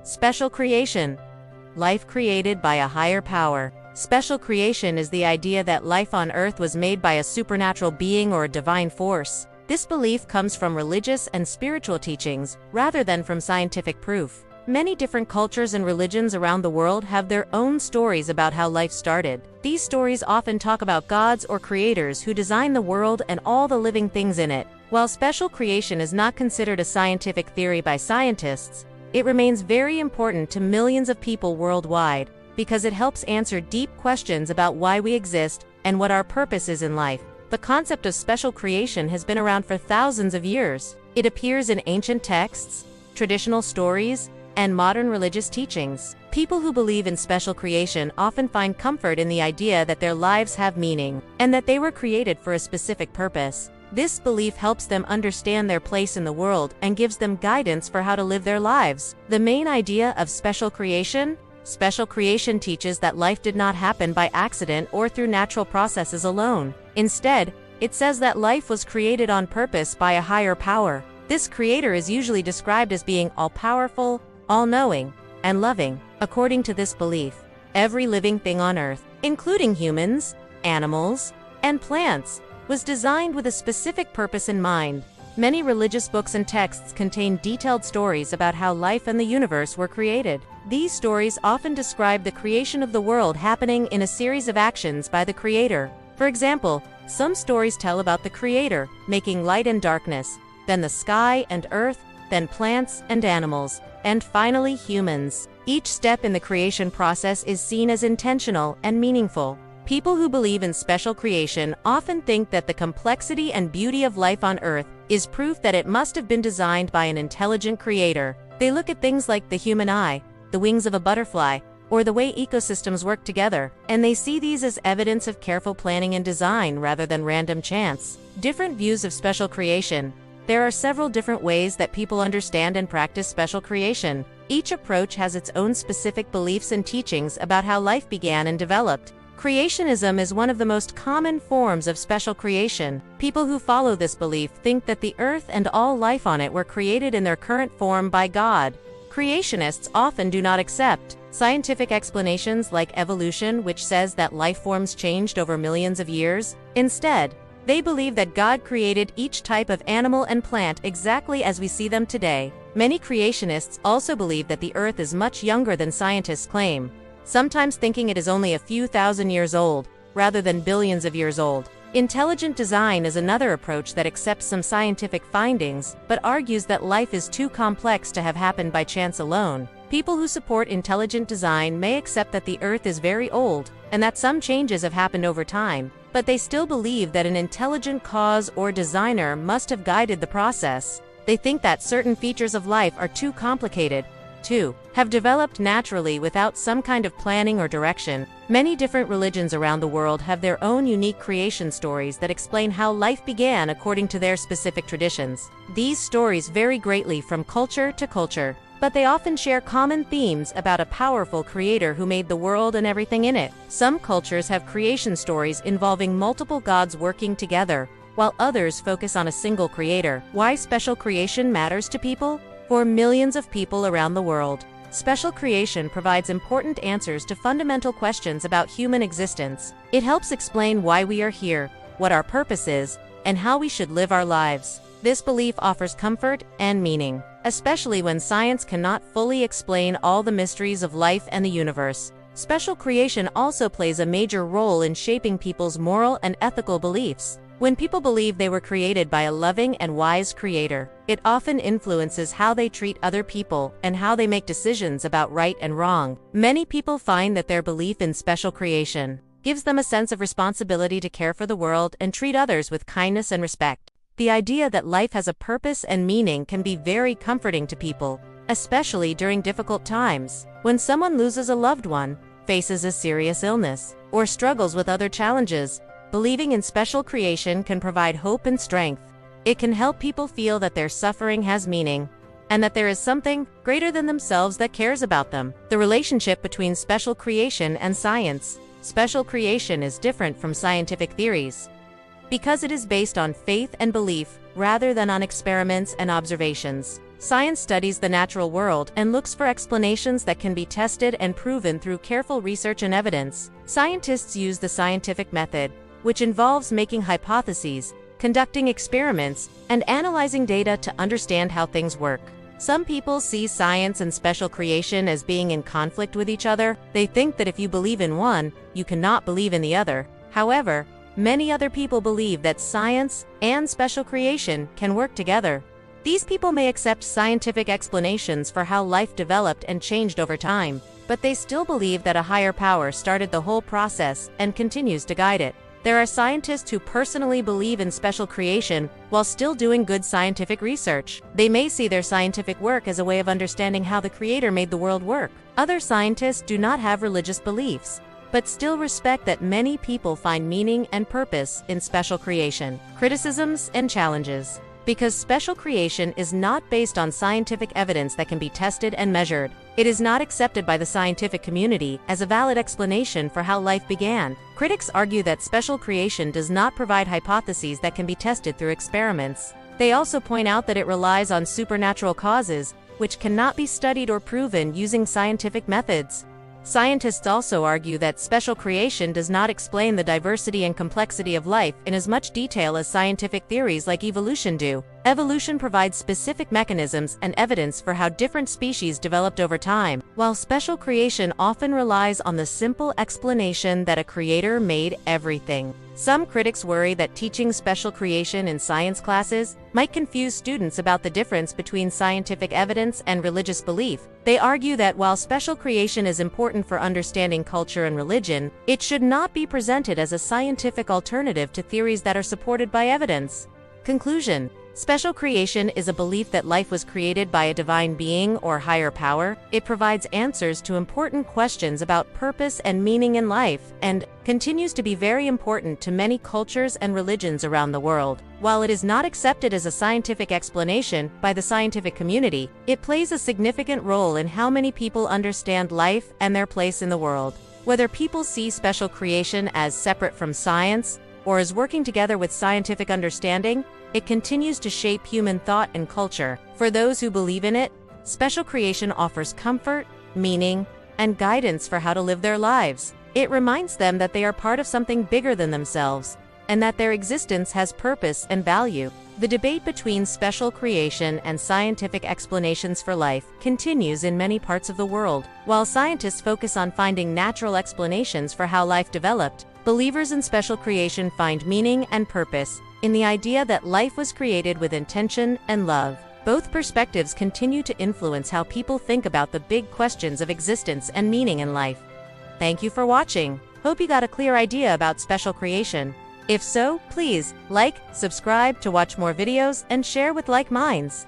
Special creation. Life created by a higher power. Special creation is the idea that life on Earth was made by a supernatural being or a divine force. This belief comes from religious and spiritual teachings, rather than from scientific proof. Many different cultures and religions around the world have their own stories about how life started. These stories often talk about gods or creators who designed the world and all the living things in it. While special creation is not considered a scientific theory by scientists, it remains very important to millions of people worldwide because it helps answer deep questions about why we exist and what our purpose is in life. The concept of special creation has been around for thousands of years. It appears in ancient texts, traditional stories, and modern religious teachings. People who believe in special creation often find comfort in the idea that their lives have meaning and that they were created for a specific purpose. This belief helps them understand their place in the world and gives them guidance for how to live their lives. The main idea of special creation teaches that life did not happen by accident or through natural processes alone. Instead, it says that life was created on purpose by a higher power. This creator is usually described as being all-powerful, all-knowing, and loving. According to this belief, every living thing on Earth, including humans, animals, and plants, was designed with a specific purpose in mind. Many religious books and texts contain detailed stories about how life and the universe were created. These stories often describe the creation of the world happening in a series of actions by the Creator. For example, some stories tell about the Creator making light and darkness, then the sky and earth, then plants and animals, and finally humans. Each step in the creation process is seen as intentional and meaningful. People who believe in special creation often think that the complexity and beauty of life on Earth is proof that it must have been designed by an intelligent creator. They look at things like the human eye, the wings of a butterfly, or the way ecosystems work together, and they see these as evidence of careful planning and design rather than random chance. Different views of special creation. There are several different ways that people understand and practice special creation. Each approach has its own specific beliefs and teachings about how life began and developed. Creationism is one of the most common forms of special creation. People who follow this belief think that the Earth and all life on it were created in their current form by God. Creationists often do not accept scientific explanations like evolution, which says that life forms changed over millions of years. Instead, they believe that God created each type of animal and plant exactly as we see them today. Many creationists also believe that the Earth is much younger than scientists claim, sometimes thinking it is only a few thousand years old, rather than billions of years old. Intelligent design is another approach that accepts some scientific findings, but argues that life is too complex to have happened by chance alone. People who support intelligent design may accept that the Earth is very old, and that some changes have happened over time, but they still believe that an intelligent cause or designer must have guided the process. They think that certain features of life are too complicated to have developed naturally without some kind of planning or direction. Many different religions around the world have their own unique creation stories that explain how life began according to their specific traditions. These stories vary greatly from culture to culture, but they often share common themes about a powerful creator who made the world and everything in it. Some cultures have creation stories involving multiple gods working together, while others focus on a single creator. Why special creation matters to people? For millions of people around the world, special creation provides important answers to fundamental questions about human existence. It helps explain why we are here, what our purpose is, and how we should live our lives. This belief offers comfort and meaning, especially when science cannot fully explain all the mysteries of life and the universe. Special creation also plays a major role in shaping people's moral and ethical beliefs. When people believe they were created by a loving and wise creator, it often influences how they treat other people and how they make decisions about right and wrong. Many people find that their belief in special creation gives them a sense of responsibility to care for the world and treat others with kindness and respect. The idea that life has a purpose and meaning can be very comforting to people, especially during difficult times. When someone loses a loved one, faces a serious illness, or struggles with other challenges, believing in special creation can provide hope and strength. It can help people feel that their suffering has meaning, and that there is something greater than themselves that cares about them. The relationship between special creation and science. Special creation is different from scientific theories because it is based on faith and belief rather than on experiments and observations. Science studies the natural world and looks for explanations that can be tested and proven through careful research and evidence. Scientists use the scientific method, which involves making hypotheses, conducting experiments, and analyzing data to understand how things work. Some people see science and special creation as being in conflict with each other. They think that if you believe in one, you cannot believe in the other. However, many other people believe that science and special creation can work together. These people may accept scientific explanations for how life developed and changed over time, but they still believe that a higher power started the whole process and continues to guide it. There are scientists who personally believe in special creation while still doing good scientific research. They may see their scientific work as a way of understanding how the Creator made the world work. Other scientists do not have religious beliefs, but still respect that many people find meaning and purpose in special creation. Criticisms and challenges. Because special creation is not based on scientific evidence that can be tested and measured, it is not accepted by the scientific community as a valid explanation for how life began. Critics argue that special creation does not provide hypotheses that can be tested through experiments. They also point out that it relies on supernatural causes, which cannot be studied or proven using scientific methods. Scientists also argue that special creation does not explain the diversity and complexity of life in as much detail as scientific theories like evolution do. Evolution provides specific mechanisms and evidence for how different species developed over time, while special creation often relies on the simple explanation that a creator made everything. Some critics worry that teaching special creation in science classes might confuse students about the difference between scientific evidence and religious belief. They argue that while special creation is important for understanding culture and religion, it should not be presented as a scientific alternative to theories that are supported by evidence. Conclusion. Special creation is a belief that life was created by a divine being or higher power. It provides answers to important questions about purpose and meaning in life, and continues to be very important to many cultures and religions around the world. While it is not accepted as a scientific explanation by the scientific community, it plays a significant role in how many people understand life and their place in the world. Whether people see special creation as separate from science or as working together with scientific understanding, it continues to shape human thought and culture. For those who believe in it, special creation offers comfort, meaning, and guidance for how to live their lives. It reminds them that they are part of something bigger than themselves, and that their existence has purpose and value. The debate between special creation and scientific explanations for life continues in many parts of the world. While scientists focus on finding natural explanations for how life developed, believers in special creation find meaning and purpose in the idea that life was created with intention and love. Both perspectives continue to influence how people think about the big questions of existence and meaning in life. Thank you for watching. Hope you got a clear idea about special creation. If so, please like, subscribe to watch more videos, and share with like minds.